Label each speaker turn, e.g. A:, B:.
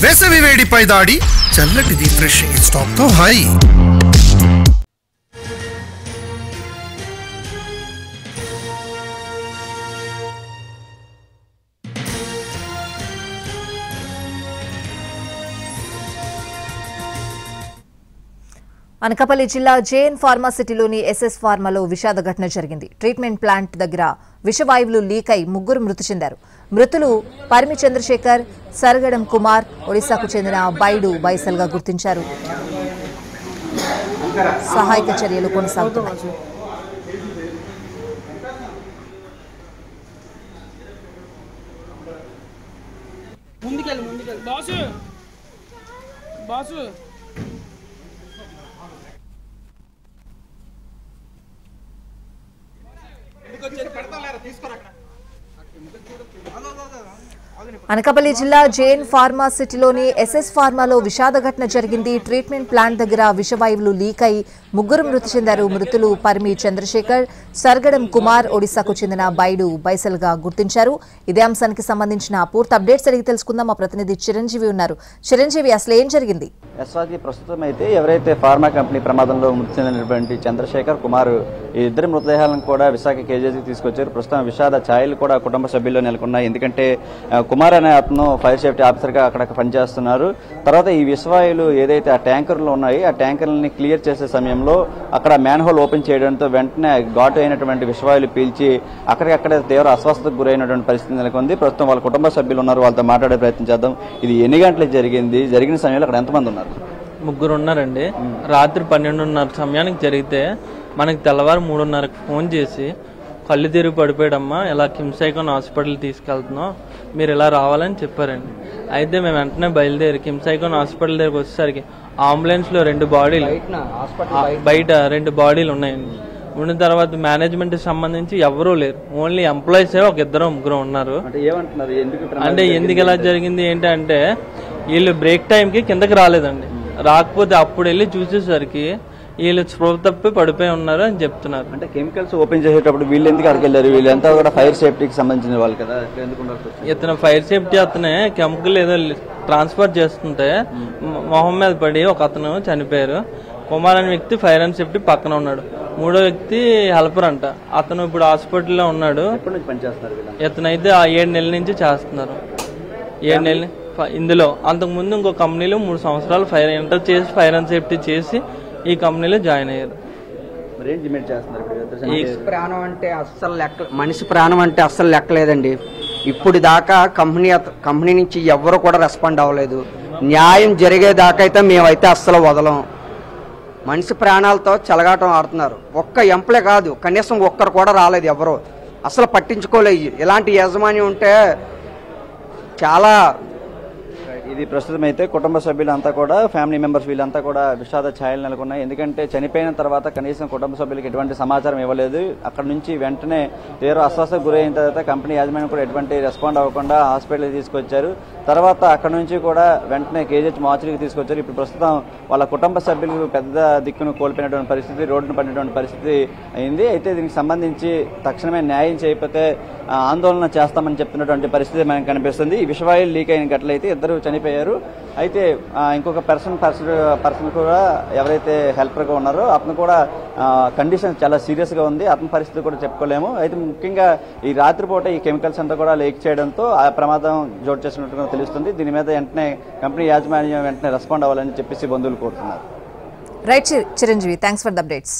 A: వేసవి వేడిపై దాడి చల్లటి రిఫ్రెషింగ్ స్టాప్ తో హాయి.
B: అనకాపల్లి జిల్లా జేఎన్ ఫార్మాసిటీలోని ఎస్ఎస్ ఫార్మాలో విషాద ఘటన జరిగింది. ట్రీట్మెంట్ ప్లాంట్ దగ్గర విషవాయువులు లీక్ అయి ముగ్గురు మృతి చెందారు. మృతులు పరిమి చంద్రశేఖర్, సరగడం కుమార్, ఒడిశాకు చెందిన బైడు బైసల్ గా గుర్తించారు. సహాయక చర్యలు కొనసాగుతున్నాయి. అనకాపల్లి జిల్లా జేఎన్ ఫార్మాసిటీలోని ఎస్ఎస్ ఫార్మాలో విషాద ఘటన జరిగింది. ట్రీట్మెంట్ ప్లాంట్ దగ్గర విషవాయువులు లీక్ అయి ముగ్గురు మృతి చెందారు. మృతులు పరిమి చంద్రశేఖర్, సరగడం కుమార్, ఒడిశాకు చెందిన బైడు బైసల్ గా గుర్తించారు. ఇదే అంశానికి సంబంధించిన పూర్తి అప్డేట్స్ అడిగి తెలుసుకుందాం. మా ప్రతినిధి చిరంజీవి ఉన్నారు. చిరంజీవి, అసలు ఏం జరిగింది?
C: ప్రస్తుతం అయితే ఎవరైతే ఫార్మా కంపెనీ ప్రమాదంలో మృతి చెందినటువంటి చంద్రశేఖర్ కుమార్ ఈ ఇద్దరి మృతదేహాలను కూడా విశాఖ కేజీకి తీసుకొచ్చారు. ప్రస్తుతం విషాద ఛాయలు కూడా కుటుంబ సభ్యుల్లో నెలకొన్నాయి. ఎందుకంటే కుమార్ అనే అతను ఫైర్ సేఫ్టీ ఆఫీసర్గా అక్కడ పనిచేస్తున్నారు. తర్వాత ఈ విషవాయువులు ఏదైతే ఆ ట్యాంకర్లు ఉన్నాయి ఆ ట్యాంకర్లని క్లియర్ చేసే సమయంలో అక్కడ మ్యాన్ హోల్ ఓపెన్ చేయడంతో వెంటనే ఘాటు అయినటువంటి విషవాయువులు పీల్చి అక్కడికక్కడే తీవ్ర అస్వస్థతకు గురైనటువంటి పరిస్థితి నెలకొంది. ప్రస్తుతం వాళ్ళ కుటుంబ సభ్యులు ఉన్నారు, వాళ్ళతో మాట్లాడే ప్రయత్నం చేద్దాం. ఇది ఎన్ని గంటలకు జరిగింది, జరిగిన సమయంలో అక్కడ ఎంతమంది ఉన్నారు?
D: ముగ్గురు ఉన్నారండి. రాత్రి 12:30 సమయానికి జరిగితే మనకి తెల్లవారు 3:30కి ఫోన్ చేసి కళ్ళు తిరిగి పడిపోయాడమ్మా, ఇలా కిమ్స్ ఐకాన్ హాస్పిటల్ తీసుకెళ్తున్నాం, మీరు ఇలా రావాలని చెప్పారండి. అయితే మేము వెంటనే బయలుదేరి కిమ్స్ ఐకాన్ హాస్పిటల్ దగ్గరికి వచ్చేసరికి అంబులెన్స్లో 2 బాడీలు బయట 2 బాడీలు ఉన్నాయండి. ఉన్న తర్వాత మేనేజ్మెంట్ సంబంధించి ఎవరూ లేరు, ఓన్లీ ఎంప్లాయీస్ ఒక 2-3 ఉన్నారు. అంటే ఎందుకు ఇలా జరిగింది ఏంటంటే వీళ్ళు బ్రేక్ టైంకి కిందకి రాలేదండి. రాకపోతే అప్పుడు వెళ్ళి చూసేసరికి వీళ్ళు స్పృహ తప్పి పడిపోయి ఉన్నారు అని చెప్తున్నారు.
C: అంటే కెమికల్స్ ఓపెన్ చేసేటప్పుడు వీళ్ళు ఎందుకు అక్కడికి వెళ్ళారు? వీళ్ళంతా కూడా ఫైర్ సేఫ్టీకి సంబంధించిన వాళ్ళు కదా.
D: ఇతను ఫైర్ సేఫ్టీ అతనే కెమికల్ ఏదో ట్రాన్స్ఫర్ చేస్తుంటే మొహం మీద పడి ఒక అతను చనిపోయారు. కుమార్ అనే వ్యక్తి ఫైర్ అండ్ సేఫ్టీ పక్కన ఉన్నాడు. 3వ వ్యక్తి హెల్పర్ అంట. అతను ఇప్పుడు హాస్పిటల్లో ఉన్నాడు. ఇతనైతే 7 నెలల నుంచి చేస్తున్నారు. 7 నెలలు ఇందులో. అంతకుముందు ఇంకో కంపెనీలో 3 సంవత్సరాలు ఎంటర్ చేసి ఫైర్ అండ్ సేఫ్టీ చేసి ఈ కంపెనీలో జాయిన్ అయ్యారు.
E: మనిషి ప్రాణం అంటే అస్సలు లెక్కలేదండి. ఇప్పుడు దాకా కంపెనీ నుంచి ఎవరు కూడా రెస్పాండ్ అవ్వలేదు. న్యాయం జరిగేదాకా అయితే మేమైతే అస్సలు వదలం. మనిషి ప్రాణాలతో చెలగాటం ఆడుతున్నారు. ఒక్క ఎంప్లాయ్ కాదు, కనీసం ఒక్కరు కూడా రాలేదు. ఎవరు అసలు పట్టించుకోలేదు. ఇలాంటి యాజమాన్యం ఉంటే చాలా.
C: ఇది ప్రస్తుతం అయితే కుటుంబ సభ్యులంతా కూడా ఫ్యామిలీ మెంబర్స్ వీళ్ళంతా కూడా విషాద ఛాయలు నెలకొన్నాయి. ఎందుకంటే చనిపోయిన తర్వాత కనీసం కుటుంబ సభ్యులకు ఎటువంటి సమాచారం ఇవ్వలేదు. అక్కడ నుంచి వెంటనే తీవ్ర అస్వస్థతకు గురైన తర్వాత కంపెనీ యాజమాన్యం కూడా ఎటువంటి రెస్పాండ్ అవ్వకుండా హాస్పిటల్కి తీసుకొచ్చారు. తర్వాత అక్కడ నుంచి కూడా వెంటనే కేజీహెచ్ మార్చురీకి తీసుకొచ్చారు. ఇప్పుడు ప్రస్తుతం వాళ్ళ కుటుంబ సభ్యులు పెద్ద దిక్కును కోల్పోయినటువంటి పరిస్థితి, రోడ్డును పడినటువంటి పరిస్థితి అయింది. అయితే దీనికి సంబంధించి తక్షణమే న్యాయం చేయకపోతే ఆందోళన చేస్తామని చెప్తున్నటువంటి పరిస్థితి మనకు కనిపిస్తుంది. ఈ విషవాయువులు లీక్ అయిన ఘటనైతే ఇద్దరు చనిపోయారు. అయితే ఇంకొక పర్సన్ కూడా ఎవరైతే హెల్పర్గా ఉన్నారో అతను కూడా కండిషన్ చాలా సీరియస్గా ఉంది. అతని పరిస్థితి కూడా చెప్పుకోలేము. అయితే ముఖ్యంగా ఈ రాత్రిపూట ఈ కెమికల్స్ అంతా కూడా లీక్ చేయడంతో ఆ ప్రమాదం జోటు చేసినట్టుగా తెలుస్తుంది. దీని మీద వెంటనే కంపెనీ యాజమాన్యం వెంటనే రెస్పాండ్ అవ్వాలని చెప్పేసి బంధువులు కోరుతున్నారు.
B: Right Chiranjeevi, thanks for the updates.